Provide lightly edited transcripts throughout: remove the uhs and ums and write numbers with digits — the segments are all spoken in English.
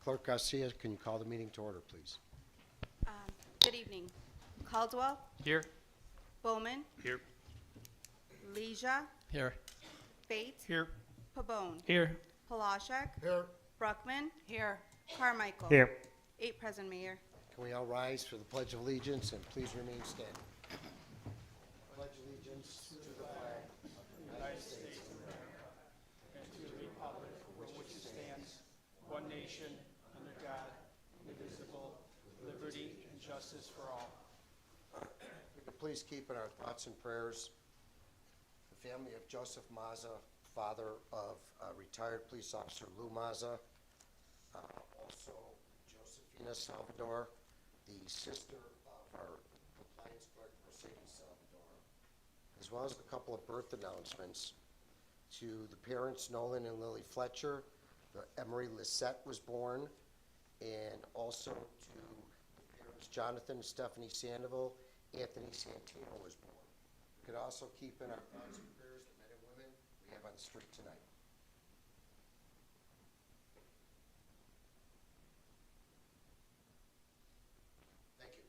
Clerk Garcia, can you call the meeting to order, please? Good evening. Caldwell, Here. Bowman, Here. Leisha, Here. Bates, Here. Pabon, Here. Palashek, Here. Bruckman, here, Carmichael. Here. 8 present, Mayor. Can we all rise for the Pledge of Allegiance and please remain standing? Pledge allegiance to the flag of the United States of America And to the republic for which it stands, one nation, under God, indivisible, with liberty and justice for all. We could please keep in our thoughts and prayers the family of Joseph Maza, father of retired police officer Lou Maza, also Josephina Salvador, the sister of our compliance clerk Mercedes Salvador, as well as a couple of birth announcements to the parents Nolan and Lily Fletcher. Emery Lissette was born, and also to the parents Jonathan and Stephanie Sandoval. Anthony Santino was born. We could also keep in our thoughts and prayers the men and women we have on the street tonight. Thank you.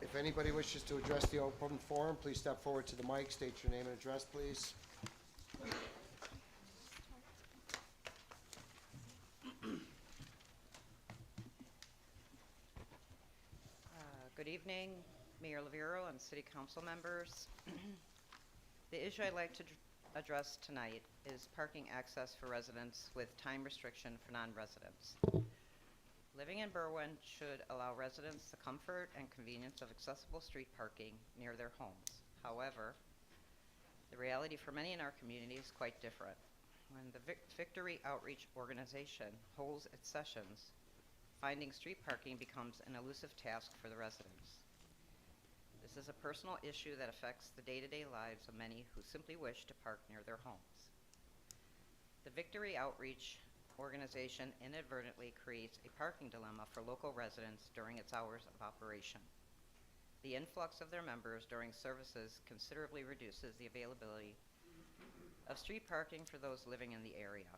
If anybody wishes to address the open forum, please step forward to the mic, state your name and address, please. Good evening, Mayor Lavero and City Council members. The issue I'd like to address tonight is parking access for residents with time restriction for non-residents. Living in Berwyn should allow residents the comfort and convenience of accessible street parking near their homes. However, the reality for many in our community is quite different. When the Victory Outreach Organization holds its sessions, finding street parking becomes an elusive task for the residents. This is a personal issue that affects the day-to-day lives of many who simply wish to park near their homes. The Victory Outreach Organization inadvertently creates a parking dilemma for local residents during its hours of operation. The influx of their members during services considerably reduces the availability of street parking for those living in the area.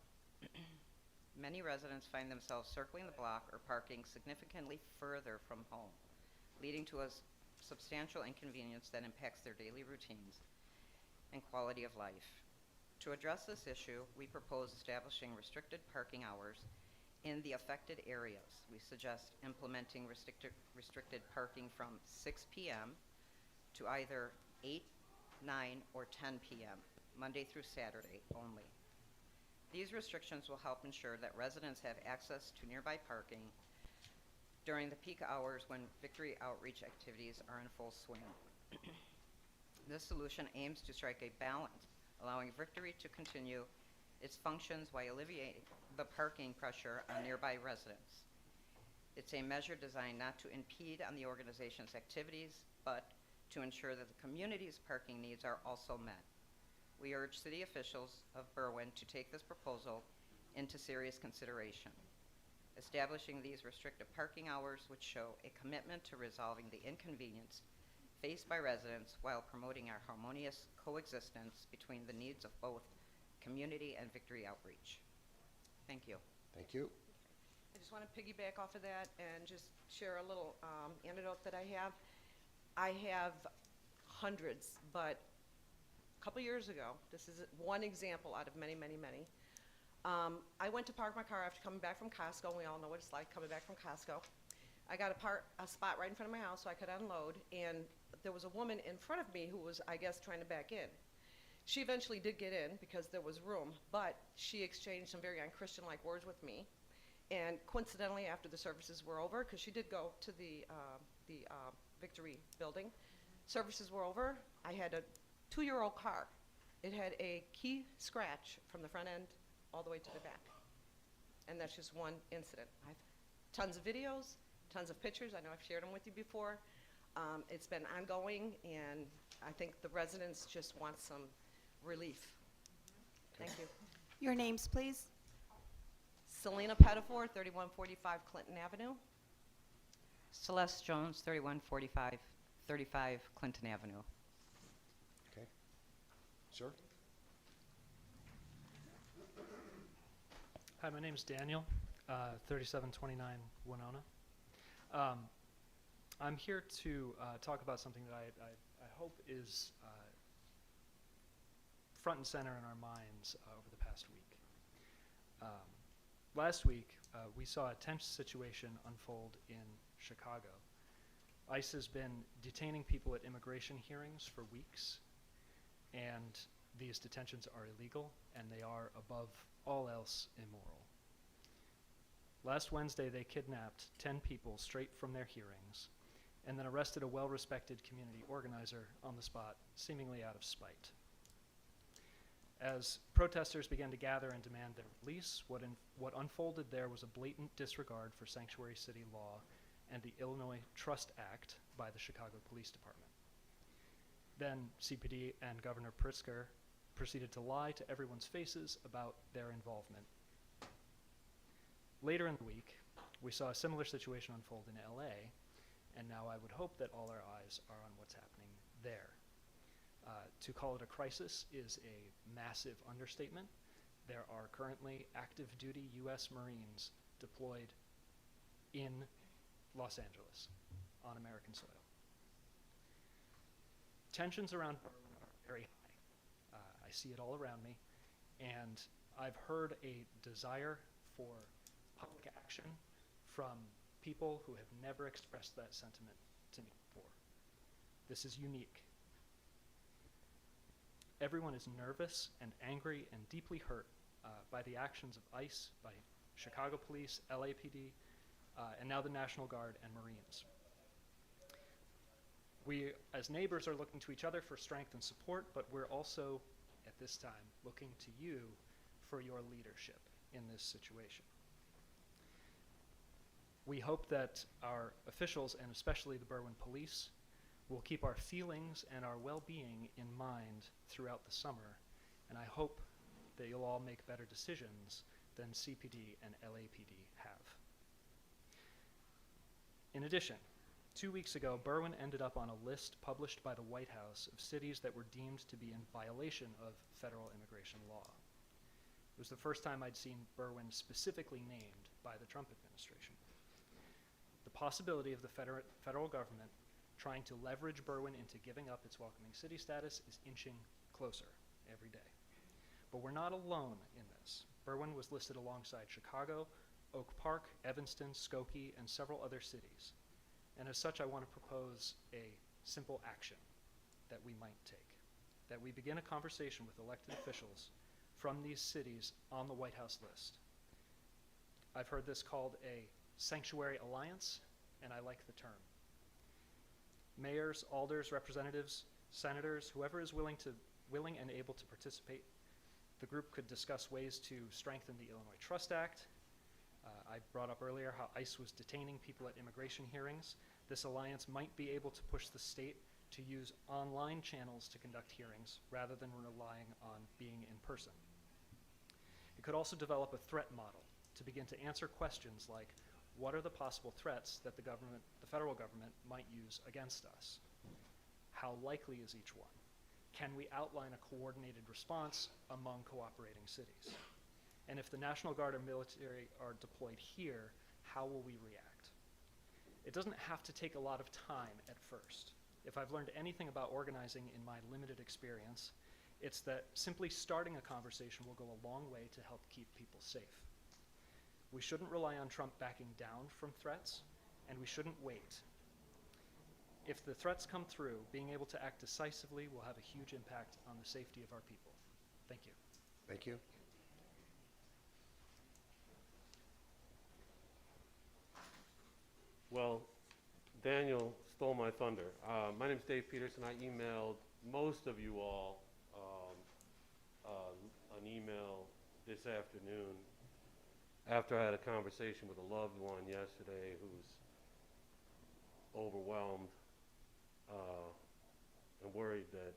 Many residents find themselves circling the block or parking significantly further from home, leading to a substantial inconvenience that impacts their daily routines and quality of life. To address this issue, we propose establishing restricted parking hours in the affected areas. We suggest implementing restricted parking from 6 p.m. to either 8, 9, or 10 p.m., Monday through Saturday only. These restrictions will help ensure that residents have access to nearby parking during the peak hours when Victory Outreach activities are in full swing. This solution aims to strike a balance, allowing Victory to continue its functions while alleviating the parking pressure on nearby residents. It's a measure designed not to impede on the organization's activities, but to ensure that the community's parking needs are also met. We urge city officials of Berwyn to take this proposal into serious consideration. Establishing these restrictive parking hours would show a commitment to resolving the inconvenience faced by residents while promoting our harmonious coexistence between the needs of both community and Victory Outreach. Thank you. Thank you. I just want to piggyback off of that and just share a little anecdote that I have. I have hundreds, but a couple years ago, this is one example out of many, many, many. I went to park my car after coming back from Costco. We all know what it's like coming back from Costco. I got a spot right in front of my house so I could unload, and there was a woman in front of me who was, I guess, trying to back in. She eventually did get in because there was room, but she exchanged some very unchristian-like words with me. And coincidentally, after the services were over, because she did go to the Victory building, services were over, I had a 2-year-old car. It had a key scratch from the front end all the way to the back. And that's just one incident. I've tons of videos, tons of pictures. I know I've shared them with you before. It's been ongoing, and I think the residents just want some relief. Thank you. Your names, please. Selena Pettifor, 3145 Clinton Avenue. Celeste Jones, 3135 Clinton Avenue. Sir? Hi, my name's Daniel, 3729 Winona. I'm here to talk about something that I hope is front and center in our minds over the past week. Last week, we saw a tense situation unfold in Chicago. ICE has been detaining people at immigration hearings for weeks, and these detentions are illegal, and they are, above all else, immoral. Last Wednesday, they kidnapped 10 people straight from their hearings, and then arrested a well-respected community organizer on the spot, seemingly out of spite. As protesters began to gather and demand their release, what unfolded there was a blatant disregard for sanctuary city law and the Illinois Trust Act by the Chicago Police Department. Then CPD and Governor Pritzker proceeded to lie to everyone's faces about their involvement. Later in the week, we saw a similar situation unfold in LA, and now I would hope that all our eyes are on what's happening there. To call it a crisis is a massive understatement. There are currently active duty U.S. Marines deployed in Los Angeles on American soil. Tensions around Berwyn are very high. I see it all around me, and I've heard a desire for public action from people who have never expressed that sentiment to me before. This is unique. Everyone is nervous and angry and deeply hurt by the actions of ICE, by Chicago Police, LAPD, and now the National Guard and Marines. We, as neighbors, are looking to each other for strength and support, but we're also, at this time, looking to you for your leadership in this situation. We hope that our officials, and especially the Berwyn Police, will keep our feelings and our well-being in mind throughout the summer, and I hope that you'll all make better decisions than CPD and LAPD have. In addition, 2 weeks ago, Berwyn ended up on a list published by the White House of cities that were deemed to be in violation of federal immigration law. It was the first time I'd seen Berwyn specifically named by the Trump administration. The possibility of the federal government trying to leverage Berwyn into giving up its welcoming city status is inching closer every day. But we're not alone in this. Berwyn was listed alongside Chicago, Oak Park, Evanston, Skokie, and several other cities. And as such, I want to propose a simple action that we might take, that we begin a conversation with elected officials from these cities on the White House list. I've heard this called a sanctuary alliance, and I like the term. Mayors, alders, representatives, senators, whoever is willing and able to participate, the group could discuss ways to strengthen the Illinois Trust Act. I brought up earlier how ICE was detaining people at immigration hearings. This alliance might be able to push the state to use online channels to conduct hearings rather than relying on being in person. It could also develop a threat model to begin to answer questions like, what are the possible threats that the federal government might use against us? How likely is each one? Can we outline a coordinated response among cooperating cities? And if the National Guard or military are deployed here, how will we react? It doesn't have to take a lot of time at first. If I've learned anything about organizing in my limited experience, it's that simply starting a conversation will go a long way to help keep people safe. We shouldn't rely on Trump backing down from threats, and we shouldn't wait. If the threats come through, being able to act decisively will have a huge impact on the safety of our people. Thank you. Thank you. Well, Daniel stole my thunder. My name's Dave Peterson. I emailed most of you all an email this afternoon after I had a conversation with a loved one yesterday who's overwhelmed and worried that,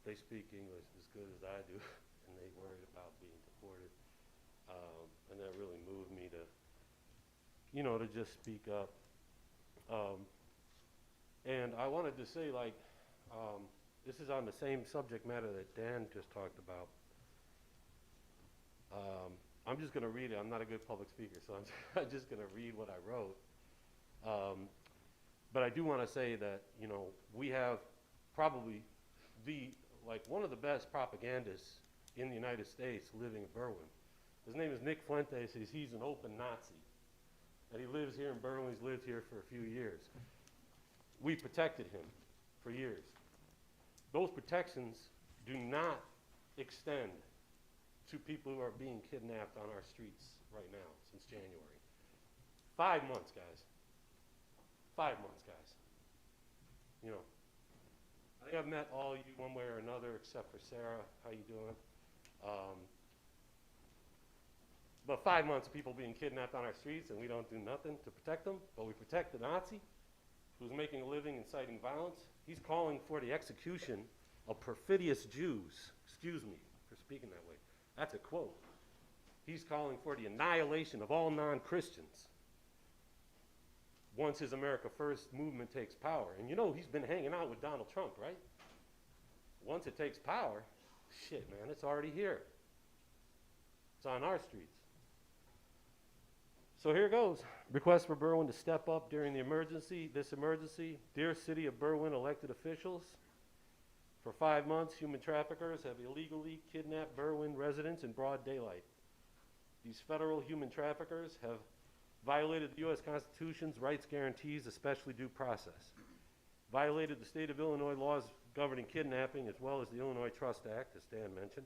they speak English as good as I do, and they worried about being deported. And that really moved me to, to just speak up. And I wanted to say, this is on the same subject matter that Dan just talked about. I'm just going to read it. I'm not a good public speaker, so I'm just going to read what I wrote. But I do want to say that, you know, we have probably one of the best propagandists in the United States living in Berwyn. His name is Nick Fuentes. He's an open Nazi. And he lives here in Berwyn. He's lived here for a few years. We protected him for years. Those protections do not extend to people who are being kidnapped on our streets right now since January. 5 months, guys. 5 months, guys. You know, I think I've met all of you one way or another except for Sarah. How you doing? But 5 months of people being kidnapped on our streets and we don't do nothing to protect them, but we protect the Nazi who's making a living inciting violence. He's calling for the execution of perfidious Jews. Excuse me for speaking that way. That's a quote. He's calling for the annihilation of all non-Christians once his America First movement takes power. And you know he's been hanging out with Donald Trump, right? Once it takes power, shit, man, it's already here. It's on our streets. So here goes. Request for Berwyn to step up during this emergency. Dear City of Berwyn elected officials, for 5 months, human traffickers have illegally kidnapped Berwyn residents in broad daylight. These federal human traffickers have violated the U.S. Constitution's rights guarantees, especially due process, violated the state of Illinois laws governing kidnapping, as well as the Illinois Trust Act, as Dan mentioned,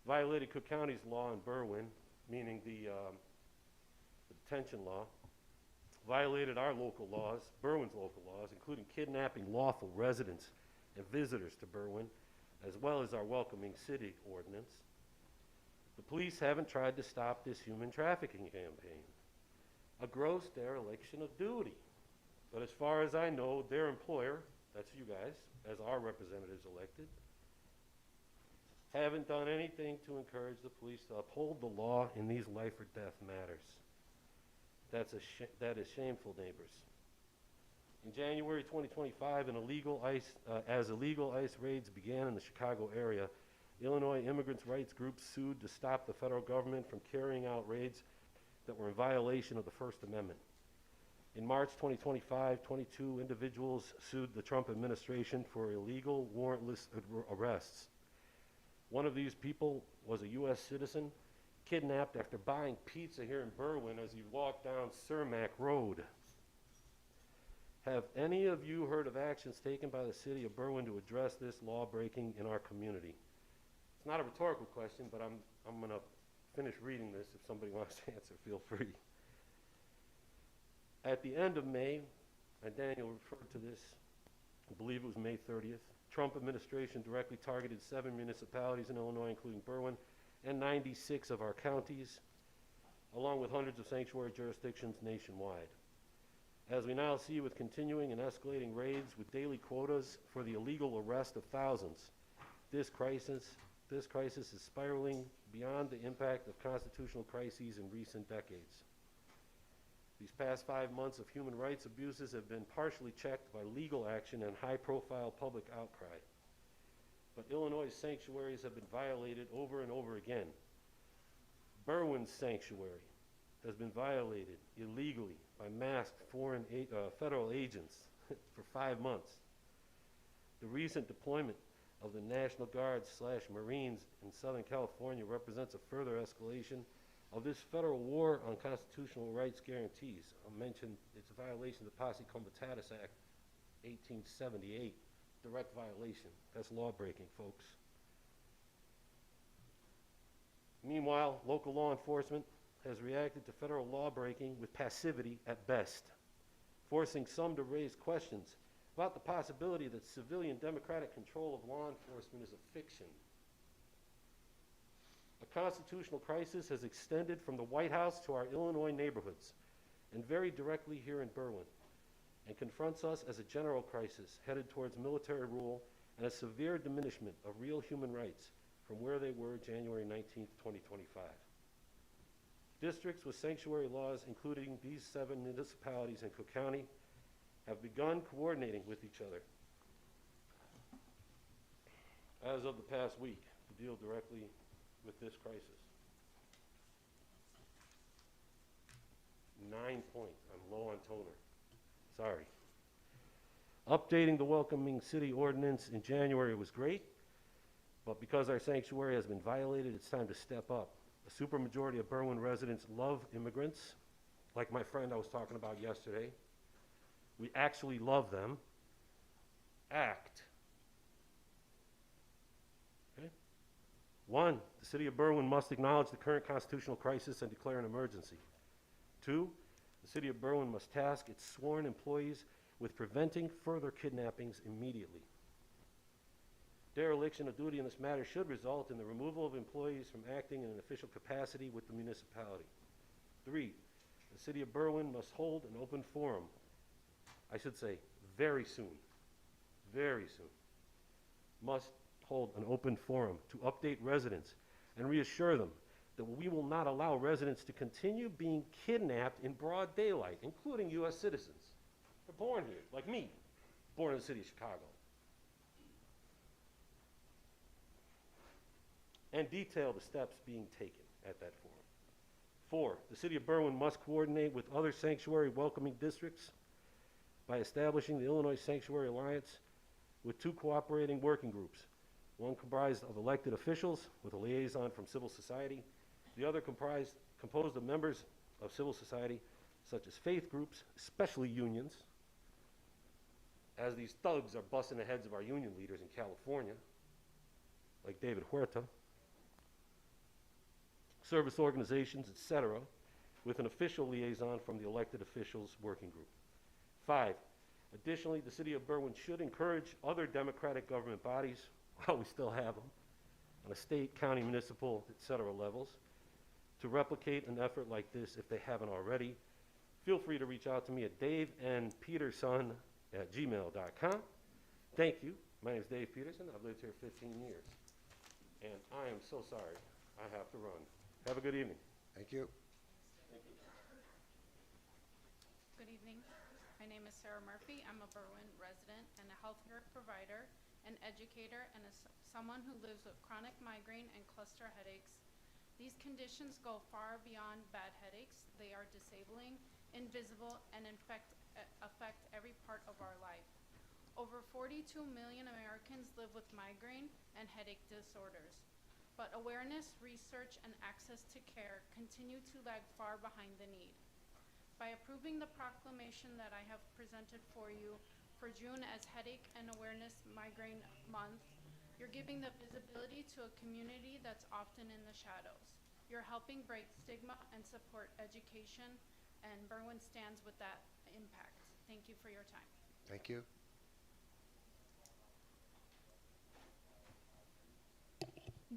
violated Cook County's law in Berwyn, meaning the detention law, violated our local laws, Berwyn's local laws, including kidnapping lawful residents and visitors to Berwyn, as well as our welcoming city ordinance. The police haven't tried to stop this human trafficking campaign. A gross dereliction of duty. But as far as I know, their employer, that's you guys, as our representatives elected, haven't done anything to encourage the police to uphold the law in these life or death matters. That is shameful, neighbors. In January 2025, as illegal ICE raids began in the Chicago area, Illinois immigrants' rights groups sued to stop the federal government from carrying out raids that were in violation of the First Amendment. In March 2025, 22 individuals sued the Trump administration for illegal warrantless arrests. One of these people was a U.S. citizen kidnapped after buying pizza here in Berwyn as he walked down Cermak Road. Have any of you heard of actions taken by the city of Berwyn to address this law breaking in our community? It's not a rhetorical question, but I'm going to finish reading this. If somebody wants to answer, feel free. At the end of May, and Daniel referred to this, I believe it was May 30th, Trump administration directly targeted 7 municipalities in Illinois, including Berwyn, and 96 of our counties, along with hundreds of sanctuary jurisdictions nationwide. As we now see with continuing and escalating raids with daily quotas for the illegal arrest of thousands, this crisis is spiraling beyond the impact of constitutional crises in recent decades. These past 5 months of human rights abuses have been partially checked by legal action and high-profile public outcry. But Illinois' sanctuaries have been violated over and over again. Berwyn's sanctuary has been violated illegally by masked foreign federal agents for 5 months. The recent deployment of the National Guard/Marines in Southern California represents a further escalation of this federal war on constitutional rights guarantees. I mentioned it's a violation of the Posse Comitatus Act, 1878. Direct violation. That's law breaking, folks. Meanwhile, local law enforcement has reacted to federal law breaking with passivity at best, forcing some to raise questions about the possibility that civilian democratic control of law enforcement is a fiction. A constitutional crisis has extended from the White House to our Illinois neighborhoods, and very directly here in Berwyn, and confronts us as a general crisis headed towards military rule and a severe diminishment of real human rights from where they were January 19th, 2025. Districts with sanctuary laws, including these 7 municipalities in Cook County, have begun coordinating with each other as of the past week to deal directly with this crisis. 9 points. I'm low on toner. Sorry. Updating the welcoming city ordinance in January was great, but because our sanctuary has been violated, it's time to step up. A supermajority of Berwyn residents love immigrants, like my friend I was talking about yesterday. We actually love them. Act. Okay? 1, the city of Berwyn must acknowledge the current constitutional crisis and declare an emergency. 2, the city of Berwyn must task its sworn employees with preventing further kidnappings immediately. Dereliction of duty in this matter should result in the removal of employees from acting in an official capacity with the municipality. 3, the city of Berwyn must hold an open forum, I should say very soon, must hold an open forum to update residents and reassure them that we will not allow residents to continue being kidnapped in broad daylight, including U.S. citizens. They're born here, like me, born in the city of Chicago. And detail the steps being taken at that forum. 4, the city of Berwyn must coordinate with other sanctuary welcoming districts by establishing the Illinois Sanctuary Alliance with 2 cooperating working groups, one comprised of elected officials with a liaison from civil society, the other composed of members of civil society such as faith groups, especially unions, as these thugs are busting the heads of our union leaders in California, like David Huerta, service organizations, etc., with an official liaison from the elected officials working group. 5, additionally, the city of Berwyn should encourage other democratic government bodies, while we still have them, on a state, county, municipal, etc. levels, to replicate an effort like this if they haven't already. Feel free to reach out to me at daveandpeterson@gmail.com. Thank you. My name is Dave Peterson. I've lived here 15 years. And I am so sorry I have to run. Have a good evening. Thank you. Good evening. My name is Sarah Murphy. I'm a Berwyn resident and a healthcare provider, an educator, and someone who lives with chronic migraine and cluster headaches. These conditions go far beyond bad headaches. They are disabling, invisible, and affect every part of our life. Over 42 million Americans live with migraine and headache disorders, but awareness, research, and access to care continue to lag far behind the need. By approving the proclamation that I have presented for you for June as Headache and Awareness Migraine Month, you're giving the visibility to a community that's often in the shadows. You're helping break stigma and support education, and Berwyn stands with that impact. Thank you for your time. Thank you.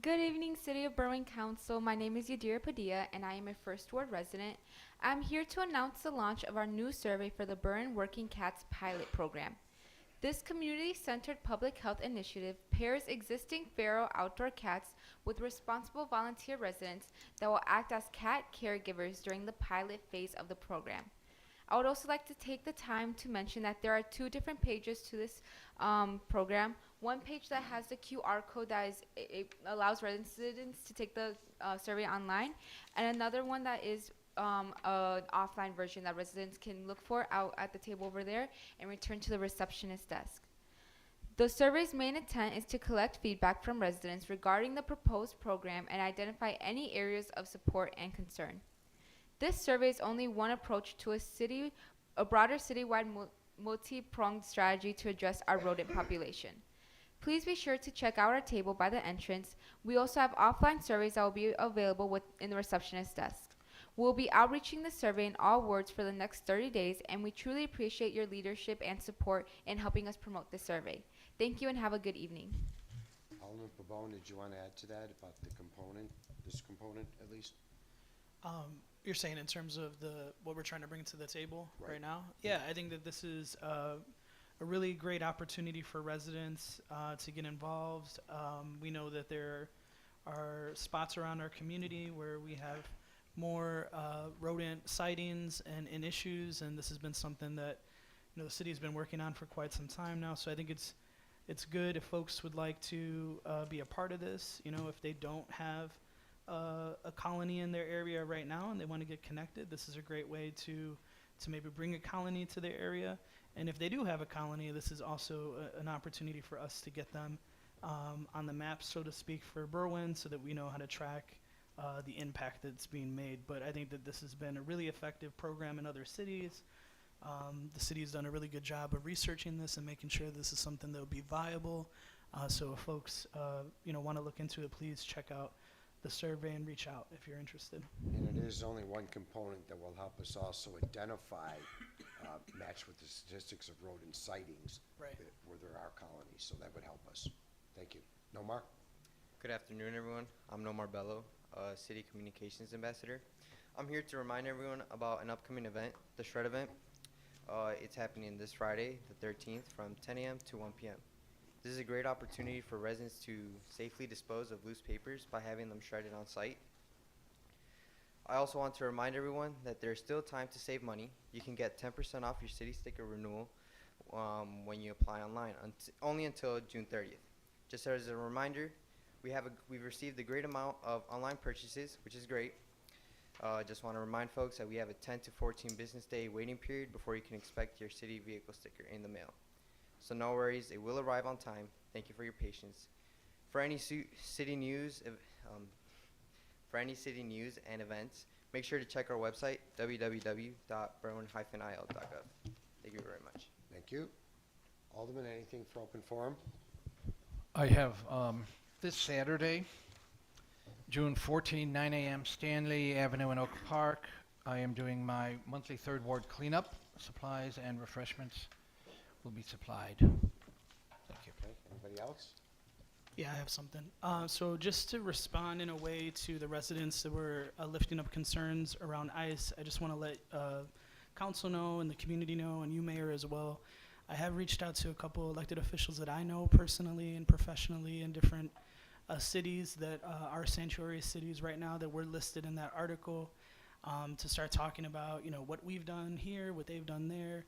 Good evening, City of Berwyn Council. My name is Yadira Padilla, and I am a First Ward resident. I'm here to announce the launch of our new survey for the Berwyn Working Cats pilot program. This community-centered public health initiative pairs existing feral outdoor cats with responsible volunteer residents that will act as cat caregivers during the pilot phase of the program. I would also like to take the time to mention that there are 2 different pages to this program. One page that has the QR code that it allows residents to take the survey online, and another one that is an offline version that residents can look for out at the table over there and return to the receptionist desk. The survey's main intent is to collect feedback from residents regarding the proposed program and identify any areas of support and concern. This survey is only one approach to a broader citywide multi-pronged strategy to address our rodent population. Please be sure to check out our table by the entrance. We also have offline surveys that will be available in the receptionist desk. We'll be outreaching the survey in all wards for the next 30 days, and we truly appreciate your leadership and support in helping us promote this survey. Thank you and have a good evening. Alderman Pabon, did you want to add to that about the component, this component at least? You're saying in terms of what we're trying to bring to the table Right. right now? Yeah, I think that this is a really great opportunity for residents to get involved. We know that there are spots around our community where we have more rodent sightings and issues, and this has been something that the city has been working on for quite some time now. So I think it's good if folks would like to be a part of this. If they don't have a colony in their area right now and they want to get connected, this is a great way to maybe bring a colony to their area. And if they do have a colony, this is also an opportunity for us to get them on the map, so to speak, for Berwyn, so that we know how to track the impact that's being made. But I think that this has been a really effective program in other cities. The city has done a really good job of researching this and making sure this is something that will be viable. So if folks want to look into it, please check out the survey and reach out if you're interested. And it is only one component that will help us also identify, match with the statistics of rodent sightings. Right. Where there are colonies, so that would help us. Thank you. Nomar? Good afternoon, everyone. I'm Nomar Bello, City Communications Ambassador. I'm here to remind everyone about an upcoming event, the Shred event. It's happening this Friday, the 13th, from 10 a.m. to 1 p.m. This is a great opportunity for residents to safely dispose of loose papers by having them shredded on site. I also want to remind everyone that there's still time to save money. You can get 10% off your city sticker renewal when you apply online, only until June 30th. Just as a reminder, we've received a great amount of online purchases, which is great. Just want to remind folks that we have a 10 to 14 business day waiting period before you can expect your city vehicle sticker in the mail. So no worries, it will arrive on time. Thank you for your patience. For any city news and events, make sure to check our website, www.berwyn-il.gov. Thank you very much. Thank you. Alderman, anything for open forum? I have this Saturday, June 14, 9 a.m., Stanley Avenue in Oak Park. I am doing my monthly third ward cleanup. Supplies and refreshments will be supplied. Thank you. Okay, anybody else? Yeah, I have something. So just to respond in a way to the residents that were lifting up concerns around ICE, I just want to let council know and the community know, and you, Mayor, as well. I have reached out to a couple elected officials that I know personally and professionally in different cities that are sanctuary cities right now that were listed in that article, to start talking about, what we've done here, what they've done there,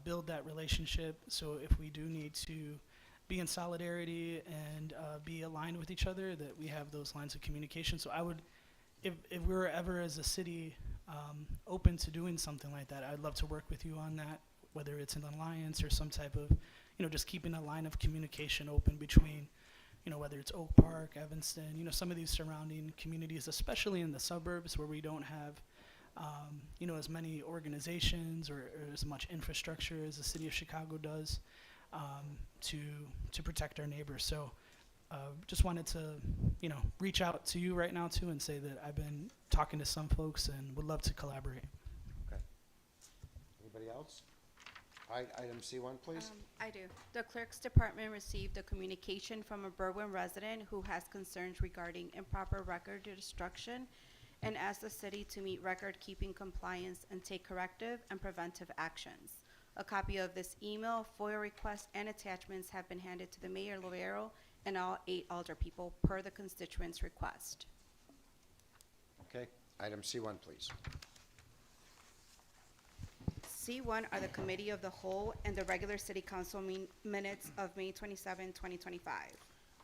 build that relationship. So if we do need to be in solidarity and be aligned with each other, that we have those lines of communication. So I would, if we were ever as a city open to doing something like that, I'd love to work with you on that, whether it's an alliance or some type of, just keeping a line of communication open between, whether it's Oak Park, Evanston, some of these surrounding communities, especially in the suburbs where we don't have, as many organizations or as much infrastructure as the city of Chicago does, to protect our neighbors. So just wanted to, reach out to you right now too and say that I've been talking to some folks and would love to collaborate. Okay. Anybody else? All right, item C1, please. I do. The clerk's department received a communication from a Berwyn resident who has concerns regarding improper record destruction and asked the city to meet record-keeping compliance and take corrective and preventive actions. A copy of this email, FOIA request, and attachments have been handed to the Mayor Lovero and all 8 alderpeople per the constituents' request. Okay, item C1, please. C1 are the Committee of the Whole and the regular City Council minutes of May 27, 2025.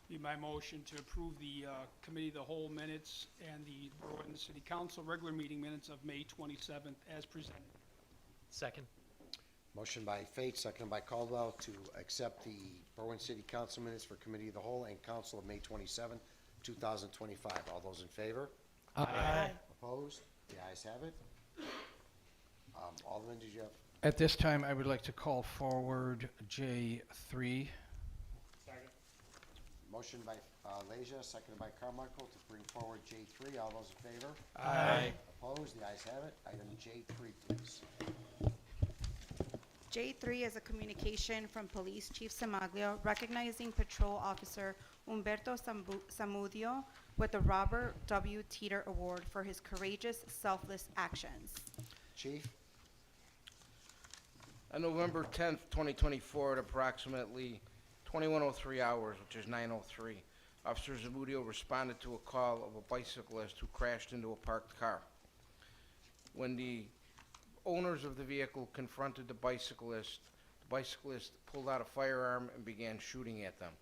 Be my motion to approve the Committee of the Whole minutes and the Berwyn City Council regular meeting minutes of May 27th as presented. Second. Motion by Fate, seconded by Caldwell to accept the Berwyn City Council minutes for Committee of the Whole and Council of May 27, 2025. All those in favor? Aye. Opposed? The ayes have it. Alderman, did you have? At this time, I would like to call forward J3. Motion by Leisure, seconded by Carmichael to bring forward J3. All those in favor? Aye. Opposed? The ayes have it. Item J3, please. J3 is a communication from Police Chief Samaglio recognizing Patrol Officer Humberto Zamudio with the Robert W. Teeter Award for his courageous, selfless actions. Chief? On November 10th, 2024, at approximately 21:03 hours, which is 9:03, Officer Zamudio responded to a call of a bicyclist who crashed into a parked car. When the owners of the vehicle confronted the bicyclist pulled out a firearm and began shooting at them.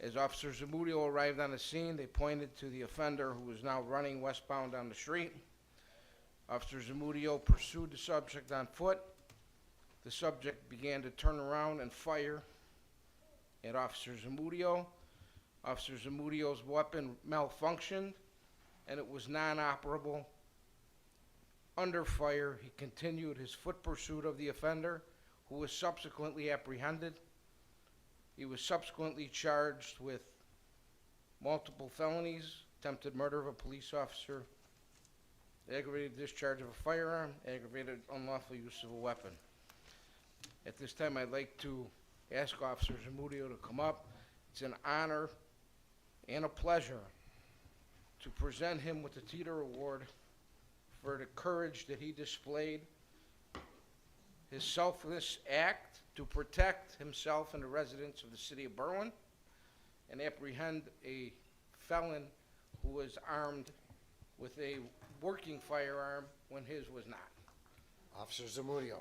As Officer Zamudio arrived on the scene, they pointed to the offender who was now running westbound down the street. Officer Zamudio pursued the subject on foot. The subject began to turn around and fire at Officer Zamudio. Officer Zamudio's weapon malfunctioned and it was non-operable. Under fire, he continued his foot pursuit of the offender, who was subsequently apprehended. He was subsequently charged with multiple felonies, attempted murder of a police officer, aggravated discharge of a firearm, aggravated unlawful use of a weapon. At this time, I'd like to ask Officer Zamudio to come up. It's an honor and a pleasure to present him with the Teeter Award for the courage that he displayed, his selfless act to protect himself and the residents of the city of Berwyn, and apprehend a felon who was armed with a working firearm when his was not. Officer Zamudio.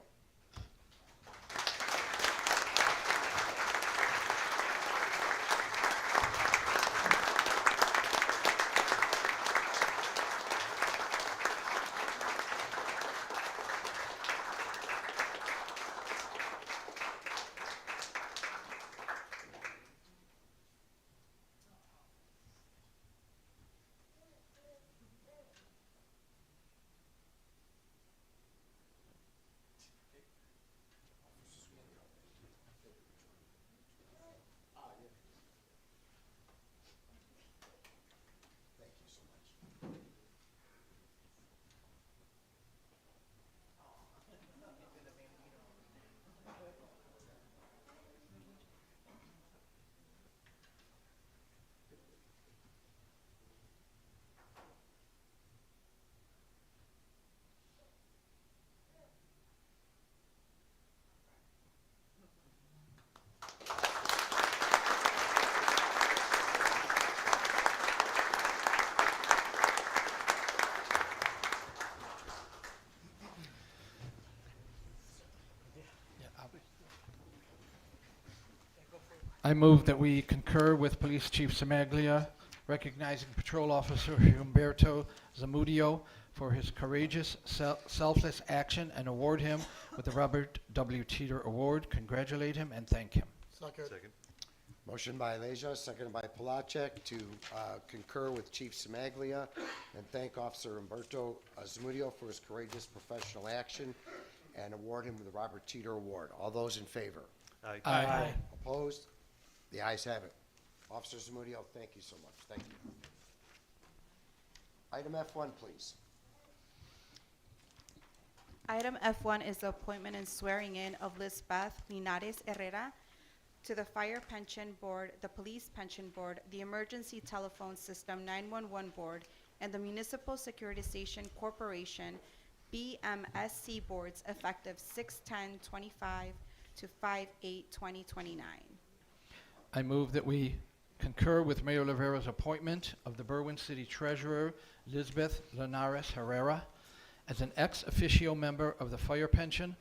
I move that we concur with Police Chief Semaglia, recognizing Patrol Officer Humberto Zamudio for his courageous, selfless action and award him with the Robert W. Teeter Award, congratulate him and thank him. Second. Motion by Leja, seconded by Palachek to concur with Chief Semaglia and thank Officer Humberto Zamudio for his courageous professional action and award him with the Robert Teeter Award. All those in favor? Aye. Aye. Opposed? The ayes have it. Officer Zamudio, thank you so much. Thank you. Item F1, please. Item F1 is the appointment and swearing in of Lisbeth Linares Herrera to the Fire Pension Board, the Police Pension Board, the Emergency Telephone System 911 Board, and the Municipal Securitization Corporation BMSC boards effective 6/10/25 to 5/8/2029. I move that we concur with Mayor Rivera's appointment of the Berwyn City Treasurer, Lisbeth Linares Herrera, as an ex officio member of the Fire Pension,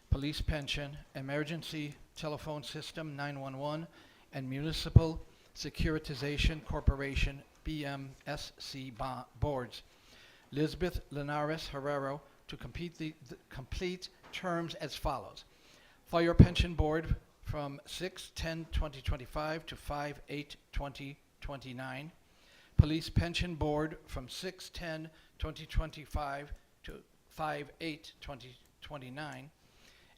Police Pension, Emergency Telephone System 911, and Municipal Securitization Corporation BMSC boards. Lisbeth Linares Herrera to complete terms as follows. Fire Pension Board from 6/10/2025 to 5/8/2029. Police Pension Board from 6/10/2025 to 5/8/2029.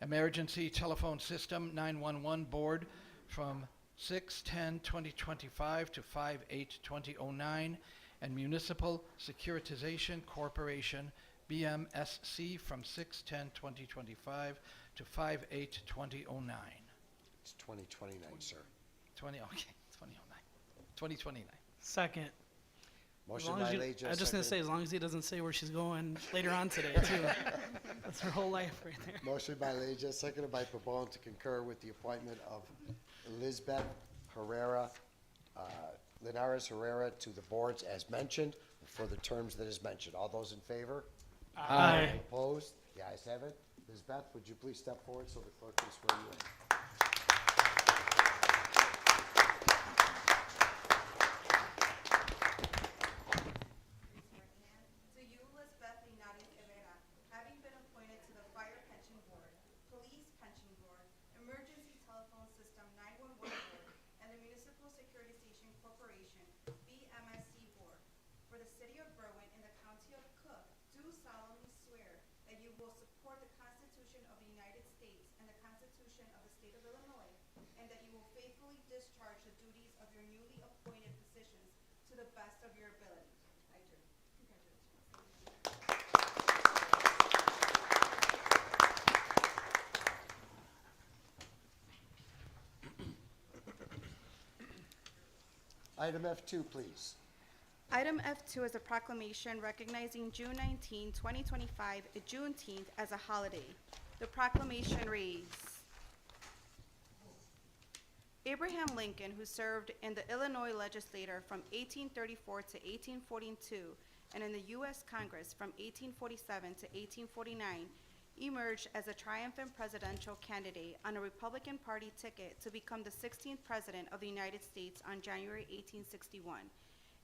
Emergency Telephone System 911 Board from 6/10/2025 to 5/8/2009. And Municipal Securitization Corporation BMSC from 6/10/2025 to 5/8/2009. It's 2029, sir. 2029. Second. Motion by Leja, I was just going to say, seconded- as long as he doesn't say where she's going later on today, too. That's her whole life right there. Motion by Leja, seconded by Pabon to concur with the appointment of Lisbeth Herrera, Linares Herrera to the boards as mentioned for the terms that is mentioned. All those in favor? Aye. Opposed? The ayes have it. Lisbeth, would you please step forward so the clerk can swear you in? and that you will faithfully discharge the duties of your newly appointed positions to the best of your ability. I do. Congratulations. Item F2, please. Item F2 is a proclamation recognizing June 19, 2025, Juneteenth, as a holiday. The proclamation reads, Abraham Lincoln, who served in the Illinois legislature from 1834 to 1842 and in the U.S. Congress from 1847 to 1849, emerged as a triumphant presidential candidate on a Republican Party ticket to become the 16th President of the United States on January 1861.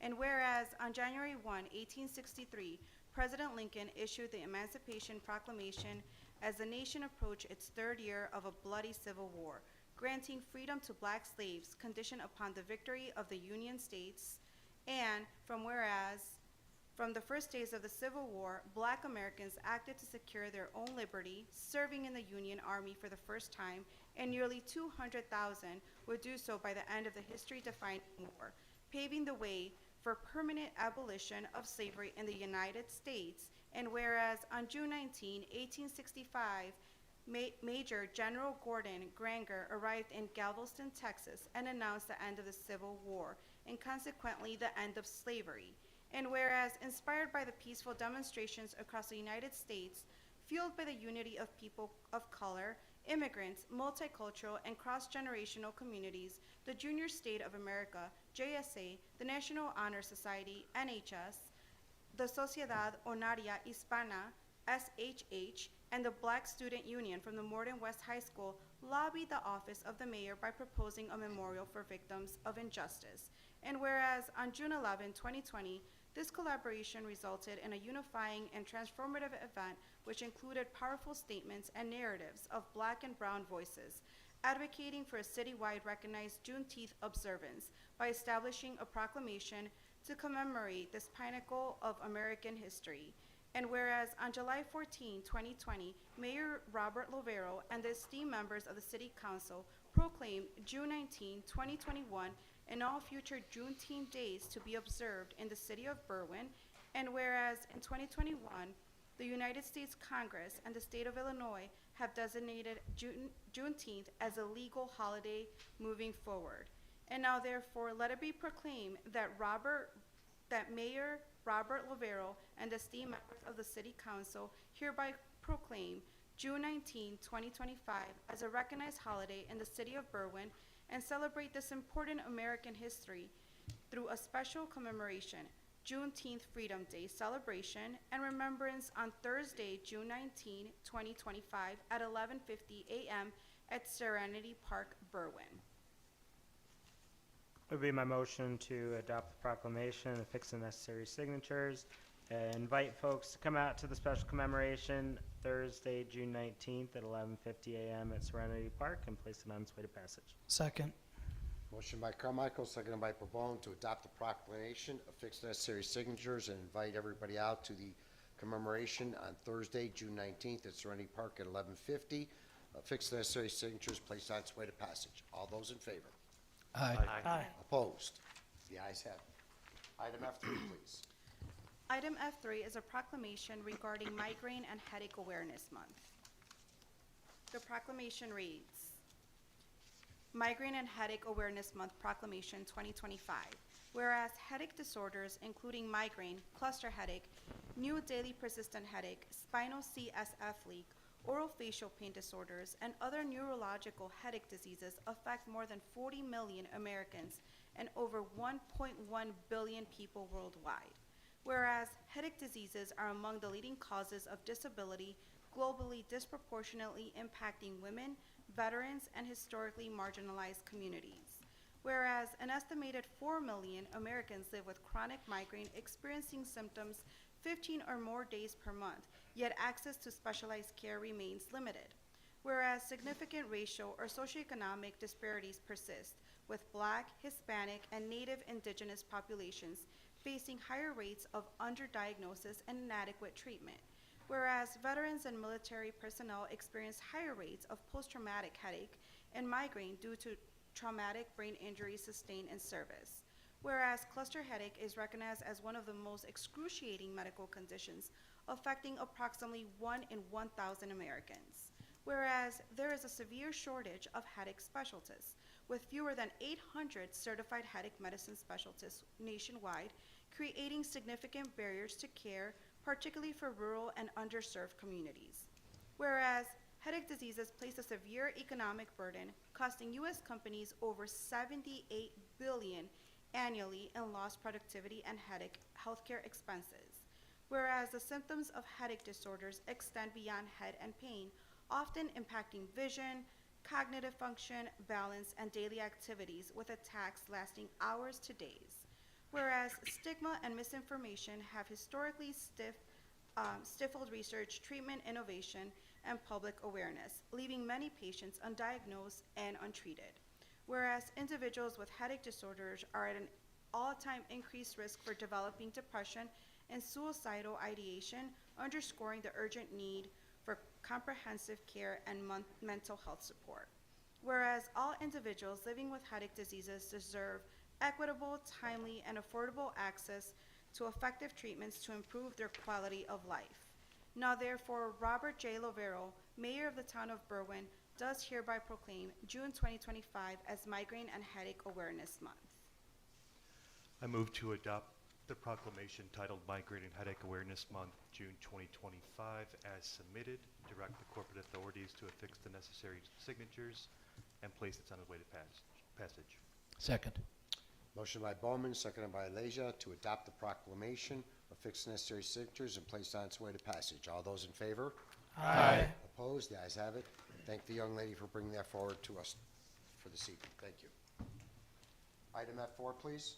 And whereas on January 1, 1863, President Lincoln issued the Emancipation Proclamation as the nation approached its third year of a bloody civil war, granting freedom to black slaves conditioned upon the victory of the Union States, and from the first days of the Civil War, black Americans acted to secure their own liberty, serving in the Union Army for the first time, and nearly 200,000 would do so by the end of the history-defining war, paving the way for permanent abolition of slavery in the United States. And whereas on June 19, 1865, Major General Gordon Granger arrived in Galveston, Texas, and announced the end of the Civil War, and consequently the end of slavery. And whereas, inspired by the peaceful demonstrations across the United States, fueled by the unity of people of color, immigrants, multicultural, and cross-generational communities, the Junior State of America, JSA, the National Honor Society, NHS, the Sociedad Honoraria Hispana, SHH, and the Black Student Union from the Morden West High School lobbied the office of the mayor by proposing a memorial for victims of injustice. And whereas on June 11, 2020, this collaboration resulted in a unifying and transformative event which included powerful statements and narratives of black and brown voices, advocating for a citywide recognized Juneteenth observance by establishing a proclamation to commemorate this pinnacle of American history. And whereas on July 14, 2020, Mayor Robert Lovero and the esteemed members of the City Council proclaimed June 19, 2021, and all future Juneteenth days to be observed in the city of Berwyn, and whereas in 2021, the United States Congress and the state of Illinois have designated Juneteenth as a legal holiday moving forward. And now therefore let it be proclaimed that Mayor Robert Lovero and the esteemed members of the City Council hereby proclaim June 19, 2025 as a recognized holiday in the city of Berwyn, and celebrate this important American history through a special commemoration, Juneteenth Freedom Day celebration and remembrance on Thursday, June 19, 2025 at 11:50 a.m. at Serenity Park, Berwyn. It would be my motion to adopt the proclamation and fix the necessary signatures and invite folks to come out to the special commemoration Thursday, June 19th at 11:50 a.m. at Serenity Park and place it on its way to passage. Second. Motion by Carmichael, seconded by Pabon to adopt the proclamation, affix necessary signatures, and invite everybody out to the commemoration on Thursday, June 19th at Serenity Park at 11:50. Affix necessary signatures, placed on its way to passage. All those in favor? Aye. Aye. Opposed? The ayes have it. Item F3, please. Item F3 is a proclamation regarding Migraine and Headache Awareness Month. The proclamation reads, Migraine and Headache Awareness Month Proclamation 2025. Whereas headache disorders including migraine, cluster headache, new daily persistent headache, spinal CSF leak, orofacial pain disorders, and other neurological headache diseases affect more than 40 million Americans and over 1.1 billion people worldwide. Whereas headache diseases are among the leading causes of disability globally, disproportionately impacting women, veterans, and historically marginalized communities. Whereas an estimated 4 million Americans live with chronic migraine, experiencing symptoms 15 or more days per month, yet access to specialized care remains limited. Whereas significant racial or socioeconomic disparities persist, with Black, Hispanic, and Native Indigenous populations facing higher rates of underdiagnosis and inadequate treatment. Whereas veterans and military personnel experience higher rates of post-traumatic headache, and migraine due to traumatic brain injury sustained in service. Whereas cluster headache is recognized as one of the most excruciating medical conditions affecting approximately 1 in 1,000 Americans. Whereas there is a severe shortage of headache specialists, with fewer than 800 certified headache medicine specialists nationwide, creating significant barriers to care, particularly for rural and underserved communities. Whereas headache diseases place a severe economic burden, costing U.S. companies over $78 billion annually in lost productivity and headache healthcare expenses. Whereas the symptoms of headache disorders extend beyond head and pain, often impacting vision, cognitive function, balance, and daily activities, with attacks lasting hours to days. Whereas stigma and misinformation have historically stifled research, treatment, innovation, and public awareness, leaving many patients undiagnosed and untreated. Whereas individuals with headache disorders are at an all-time increased risk for developing depression and suicidal ideation, underscoring the urgent need for comprehensive care and mental health support. Whereas all individuals living with headache diseases deserve equitable, timely, and affordable access to effective treatments to improve their quality of life. Now therefore, Robert J. Lovero, Mayor of the Town of Berwyn, does hereby proclaim June 2025 as Migraine and Headache Awareness Month. I move to adopt the proclamation titled Migraine and Headache Awareness Month, June 2025, as submitted. Direct the corporate authorities to affix the necessary signatures and place it on its way to passage. Second. Motion by Bowman, seconded by Leisure, to adopt the proclamation, affix the necessary signatures, and place it on its way to passage. All those in favor? Aye. Opposed? The ayes have it. Thank the young lady for bringing that forward to us for this evening. Thank you. Item F4, please.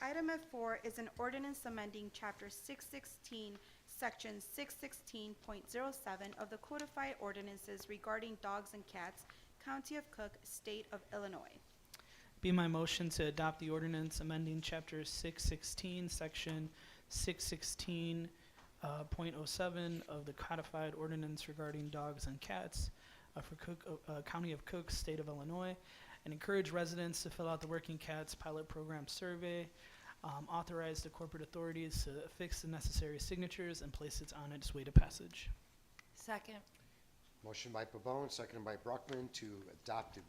Item F4 is an ordinance amending Chapter 616, Section 616.07 of the Codified Ordinances regarding dogs and cats, County of Cook, State of Illinois. Be my motion to adopt the ordinance amending Chapter 616, Section 616.07 of the Codified Ordinance regarding dogs and cats for County of Cook, State of Illinois, and encourage residents to fill out the Working Cats Pilot Program survey, authorize the corporate authorities to affix the necessary signatures, and place it on its way to passage. Second. Motion by Pabon, seconded by Bruckman, to adopt the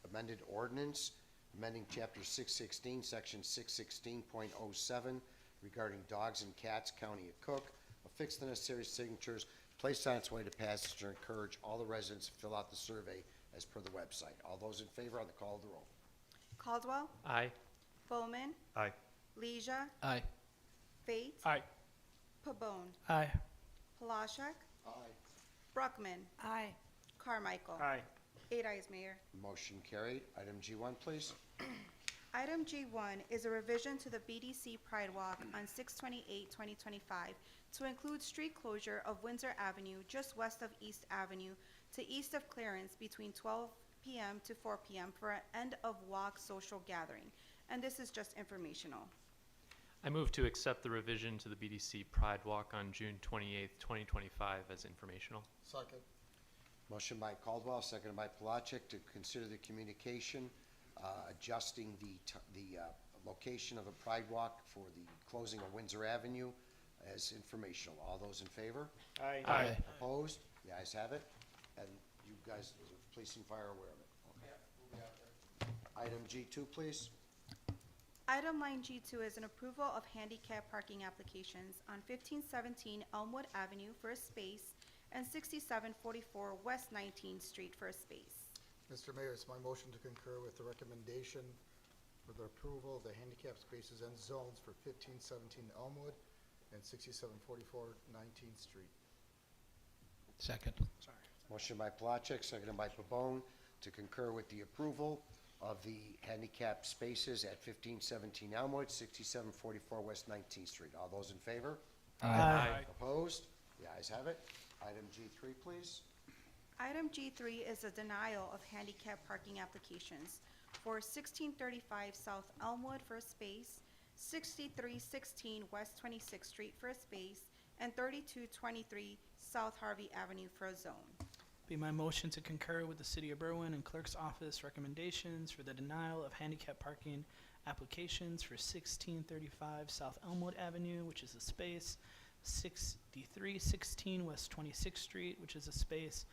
amended ordinance, amending Chapter 616, Section 616.07 regarding dogs and cats, County of Cook, affix the necessary signatures, place on its way to passage, and encourage all the residents to fill out the survey as per the website. All those in favor on the call of the roll. Caldwell. Aye. Bowman. Aye. Leisure. Aye. Fate. Aye. Pabon. Aye. Palashek. Aye. Bruckman. Aye. Carmichael. Aye. 8 ayes, Mayor. Motion carried. Item G1, please. Item G1 is a revision to the BDC Pride Walk on 6/28/2025 to include street closure of Windsor Avenue just west of East Avenue to east of Clarence between 12 p.m. to 4 p.m. for an end-of-walk social gathering, and this is just informational. I move to accept the revision to the BDC Pride Walk on June 28th, 2025 as informational. Second. Motion by Caldwell, seconded by Palachek, to consider the communication adjusting the location of the Pride Walk for the closing of Windsor Avenue as informational. All those in favor? Aye. Aye. Opposed? The ayes have it. And you guys, police and fire, are aware of it. Okay. Item G2, please. Item line G2 is an approval of handicap parking applications on 1517 Elmwood Avenue for a space and 6744 West 19th Street for a space. Mr. Mayor, it's my motion to concur with the recommendation for the approval of the handicap spaces and zones for 1517 Elmwood and 6744 19th Street. Second. Motion by Palachek, seconded by Pabon, to concur with the approval of the handicap spaces at 1517 Elmwood, 6744 West 19th Street. All those in favor? Aye. Opposed? The ayes have it. Item G3, please. Item G3 is a denial of handicap parking applications for 1635 South Elmwood for a space, 6316 West 26th Street for a space, and 3223 South Harvey Avenue for a zone. Be my motion to concur with the City of Berwyn and Clerk's Office recommendations for the denial of handicap parking applications for 1635 South Elmwood Avenue, which is a space, 6316 West 26th Street, which is a space,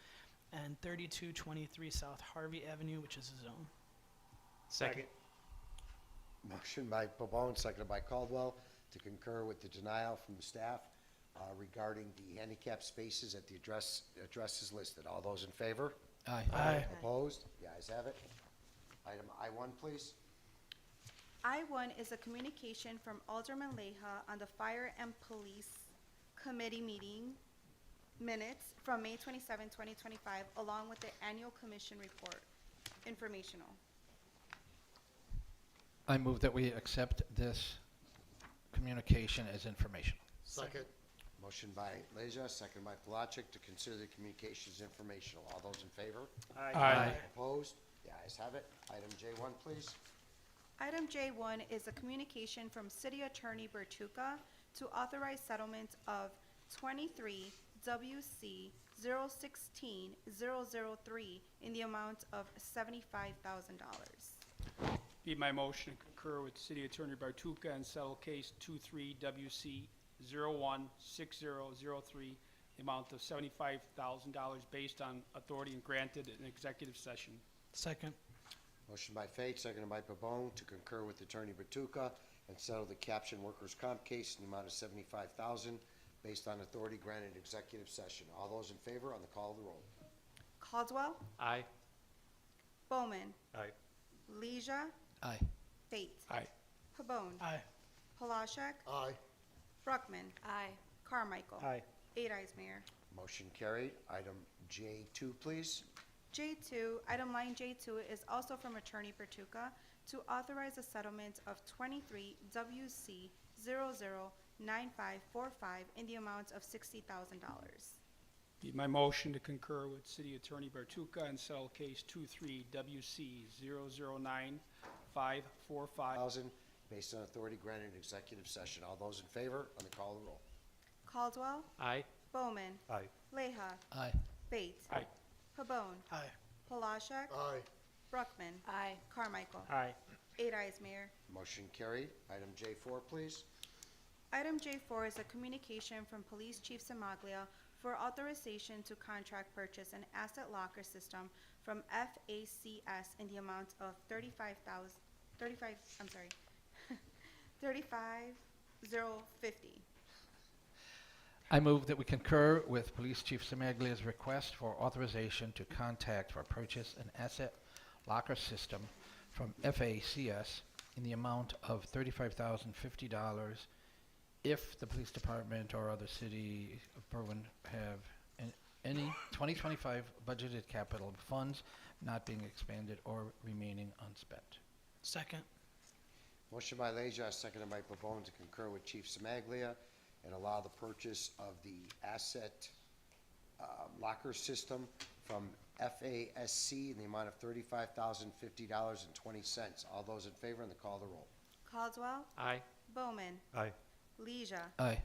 and 3223 South Harvey Avenue, which is a zone. Second. Motion by Pabon, seconded by Caldwell, to concur with the denial from the staff regarding the handicap spaces at the addresses listed. All those in favor? Aye. Aye. Opposed? The ayes have it. Item I-1, please. I-1 is a communication from Alderman Leha on the Fire and Police Committee meeting minutes from May 27, 2025, along with the annual commission report, informational. I move that we accept this communication as informational. Second. Motion by Leja, seconded by Palachik, to consider the communications informational. All those in favor? Aye. Opposed? The ayes have it. Item J1, please. Item J1 is a communication from City Attorney Bertuca to authorize settlement of 23 WC 016-003 in the amount of $75,000. Be my motion to concur with City Attorney Bartuca and settle case 23 WC 016003, the amount of $75,000 based on authority granted in executive session. Second. Motion by Fate, seconded by Pabon, to concur with Attorney Bertuca and settle the caption workers' comp case in the amount of $75,000 based on authority granted in executive session. All those in favor on the call of the roll. Caldwell, Aye. Bowman, Aye. Leisure, Aye. Fate, Aye. Pabon, Aye. Palashek, Aye. Bruckman, Aye. Carmichael. Aye. 8 ayes, Mayor. Motion carried. Item J2, please. J2, item line J2 is also from Attorney Bertuca to authorize a settlement of 23 WC 009545 in the amount of $60,000. Be my motion to concur with City Attorney Bartuca and settle case 23 WC 009545. 1,000 based on authority granted in executive session. All those in favor on the call of the roll. Caldwell, Aye. Bowman, Aye. Leha, Aye. Fate, Aye. Pabon, Aye. Palashek, Aye. Bruckman, Aye. Carmichael. Aye. 8 ayes, Mayor. Motion carried. Item J4, please. Item J4 is a communication from Police Chief Simaglia for authorization to contract purchase an asset locker system from FACS in the amount of $35,050. I move that we concur with Police Chief Samaglia's request for authorization to contact for purchase an asset locker system from FACS in the amount of $35,050 if the police department or other city of Berwyn have any 2025 budgeted capital funds not being expended or remaining unspent. Second. Motion by Leja, seconded by Pabon, to concur with Chief Simaglia and allow the purchase of the asset locker system from FASC in the amount of $35,050.20. All those in favor on the call of the roll. Caldwell, Aye. Bowman, Aye. Leisure, Aye.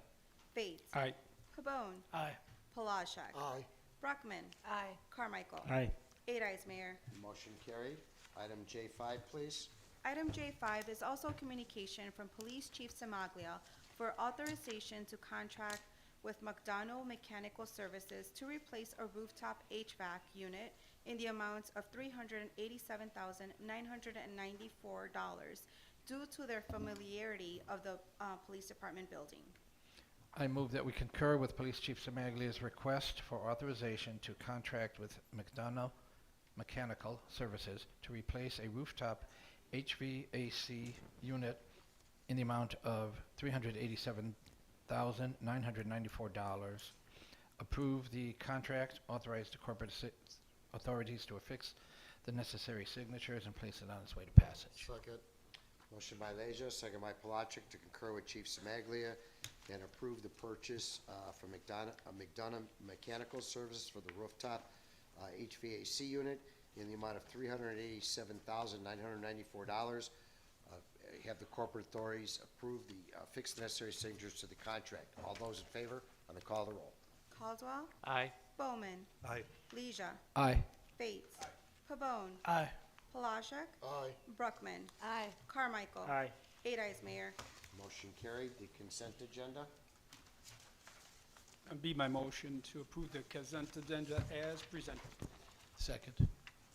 Fate, Aye. Pabon, Aye. Palashek, Aye. Bruckman, Aye. Carmichael. Aye. 8 ayes, Mayor. Motion carried. Item J5, please. Item J5 is also communication from Police Chief Simaglia for authorization to contract with McDonough Mechanical Services to replace a rooftop HVAC unit in the amount of $387,994 due to their familiarity of the police department building. I move that we concur with Police Chief Samaglia's request for authorization to contract with McDonough Mechanical Services to replace a rooftop HVAC unit in the amount of $387,994. Approve the contract, authorize the corporate authorities to affix the necessary signatures and place it on its way to passage. Second. Motion by Leja, second by Palachik, to concur with Chief Simaglia and approve the purchase from McDonough Mechanical Services for the rooftop HVAC unit in the amount of $387,994. Have the corporate authorities approve the fix the necessary signatures to the contract. All those in favor on the call of the roll. Caldwell, Aye. Bowman. Aye. Leisure. Aye. Bates. Pabon. Aye. Palashik. Aye. Bruckman. Aye. Carmichael. Aye. 8 ayes, Mayor. Motion carried. The consent agenda. Be my motion to approve the consent agenda as presented. Second.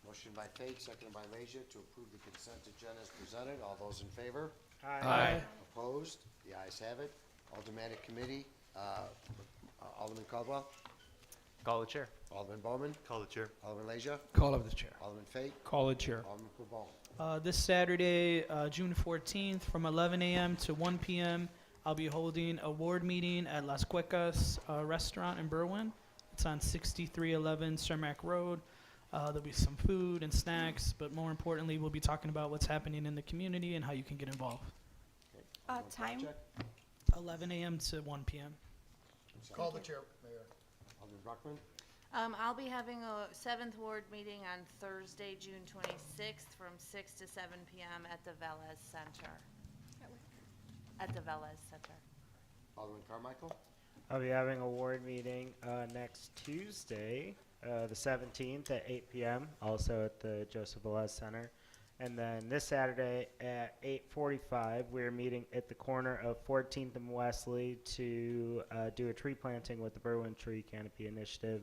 Motion by Fate, seconded by Leisure to approve the consent agenda as presented. All those in favor? Aye. Opposed? The ayes have it. Aldermanic Committee, Alderman Caldwell, Call the chair. Alderman Bowman, Call the chair. Alderman Leisure, Call of the chair. Alderman Fate, Call it, Chair. Alderman Pabon. This Saturday, June 14th, from 11 a.m. to 1 p.m., I'll be holding a ward meeting at Las Cuecas Restaurant in Berwyn. It's on 6311 Cermak Road. There'll be some food and snacks, but more importantly, we'll be talking about what's happening in the community and how you can get involved. Okay. Alderman Time? Popchak, 11 a.m. to 1 p.m. Call the chair, Mayor. Alderman Bruckman, I'll be having a 7th Ward meeting on Thursday, June 26th, from 6 to 7 p.m. at the Velez Center. At the Velez Center. Alderman Carmichael, I'll be having a ward meeting next Tuesday, the 17th at 8 p.m., also at the Joseph Velez Center. And then this Saturday at 8:45, we're meeting at the corner of 14th and Wesley to do a tree planting with the Berwyn Tree Canopy Initiative,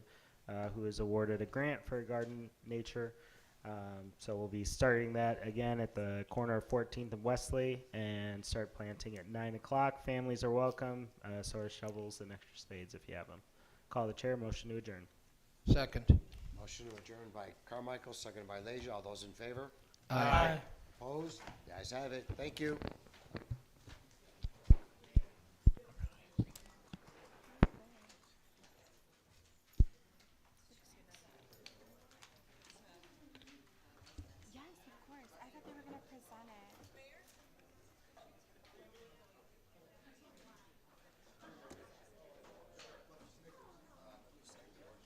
who is awarded a grant for garden nature. So we'll be starting that again at the corner of 14th and Wesley and start planting at 9 o'clock. Families are welcome, so are shovels and extra spades if you have them. Call the chair, motion to adjourn. Second. motion to adjourn by Carmichael, seconded by Leisure. All those in favor? Aye. Opposed? The ayes have it. Thank you. Yes, of course. I thought they were going to present it.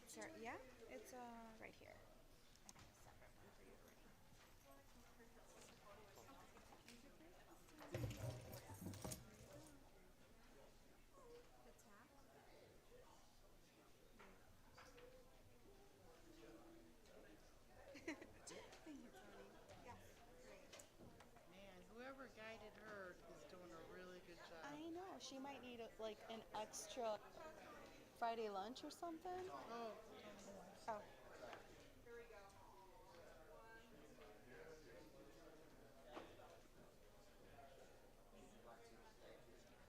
Sir, yeah, it's right here. I have a separate one for you. Thank you, Tony. Yes, great. Man, whoever guided her is doing a really good job. I know. She might need like an extra Friday lunch or something. Oh. Oh.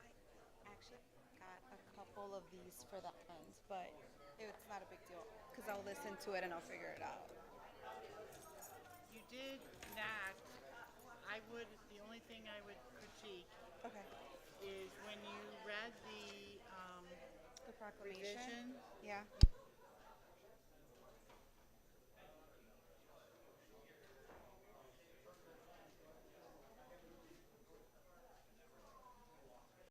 I actually got a couple of these for the end, but it's not a big deal because I'll listen to it and I'll figure it out. You did not. The only thing I would critique Okay. is when you read the The proclamation. revision, Yeah.